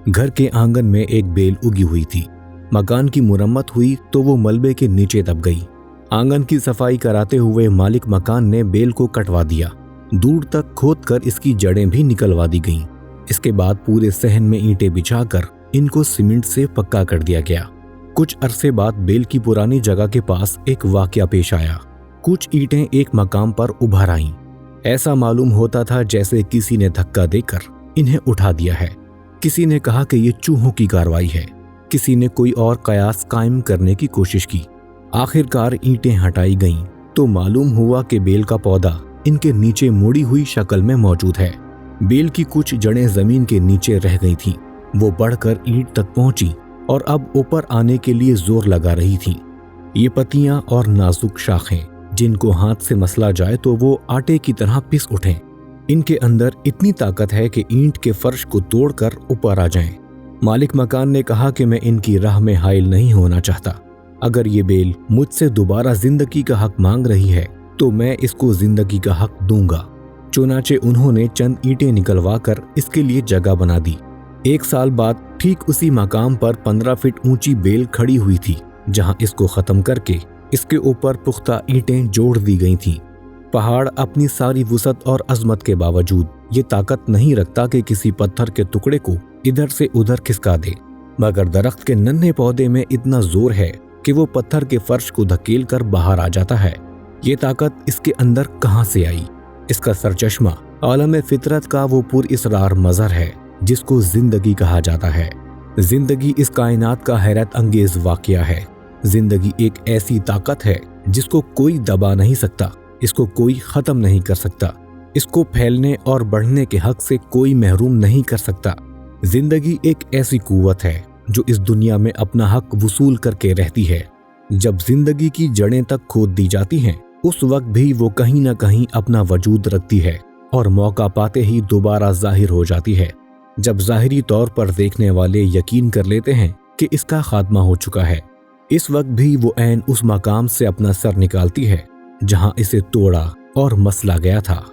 घर के आंगन में एक बेल उगी हुई थी। मकान की मुरम्मत हुई तो वो मलबे के नीचे दब गई। आंगन की सफाई कराते हुए मालिक मकान ने बेल को कटवा दिया। दूर तक खोदकर इसकी जड़ें भी निकलवा दी गईं। इसके बाद पूरे सहन में ईंटें बिछाकर इनको सीमेंट से पक्का कर दिया गया। कुछ अरसे बाद बेल की पुरानी जगह के पास एक वाकया पेश आया। कुछ ईंटें एक मकाम पर उभर आईं। ऐसा मालूम होता था जैसे किसी ने धक्का देकर इन्हें उठा दिया है। किसी ने कहा कि ये चूहों की कार्रवाई है। किसी ने कोई और कयास कायम करने की कोशिश की। आखिरकार ईंटें हटाई गईं तो मालूम हुआ कि बेल का पौधा इनके नीचे मुड़ी हुई शक्ल में मौजूद है। बेल की कुछ जड़ें जमीन के नीचे रह गई थीं। वो बढ़कर ईंट तक पहुंची और अब ऊपर आने के लिए जोर लगा रही थीं। ये पत्तियां और नाजुक शाखें जिनको हाथ से मसला जाए तो वो आटे की तरह पिस उठें। इनके अंदर इतनी ताकत है कि ईंट के फर्श को तोड़कर ऊपर आ जाएं। मालिक मकान ने कहा कि मैं इनकी राह में हाइल नहीं होना चाहता। अगर ये बेल मुझसे दोबारा जिंदगी का हक मांग रही है तो मैं इसको जिंदगी का हक दूंगा। चुनाचे उन्होंने चंद ईंटें निकलवा कर इसके लिए जगह बना दी। 1 साल बाद ठीक उसी मकाम पर 15 फीट ऊंची बेल खड़ी हुई थी, जहां इसको खत्म करके इसके ऊपर पुख्ता ईंटें जोड़ दी गई थीं। पहाड़ अपनी सारी वुसअत और अजमत के बावजूद ये ताकत नहीं रखता कि किसी पत्थर के टुकड़े को इधर से उधर खिसका दे, मगर दरख्त के नन्हे पौधे में इतना जोर है कि वो पत्थर के फर्श को धकेल कर बाहर आ जाता है। ये ताकत इसके अंदर कहां से आई? इसका सरचश्मा आलम फितरत का वो पुरइसरार मज़हर है जिसको जिंदगी कहा जाता है। जिंदगी इस कायनात का हैरत अंगेज वाकया है। जिंदगी एक ऐसी ताकत है जिसको कोई दबा नहीं सकता, इसको कोई खत्म नहीं कर सकता, इसको फैलने और बढ़ने के हक से कोई महरूम नहीं कर सकता। जिंदगी एक ऐसी कुव्वत है जो इस दुनिया में अपना हक वसूल करके रहती है। जब जिंदगी की जड़ें तक खोद दी जाती हैं, उस वक्त भी वो कहीं ना कहीं अपना वजूद रखती है और मौका पाते ही दोबारा जाहिर हो जाती है। जब ज़ाहिरी तौर पर देखने वाले यकीन कर लेते हैं कि इसका खात्मा हो चुका है, इस वक्त भी वो ऐन उस मकाम से अपना सर निकालती है जहां इसे तोड़ा और मसला गया था।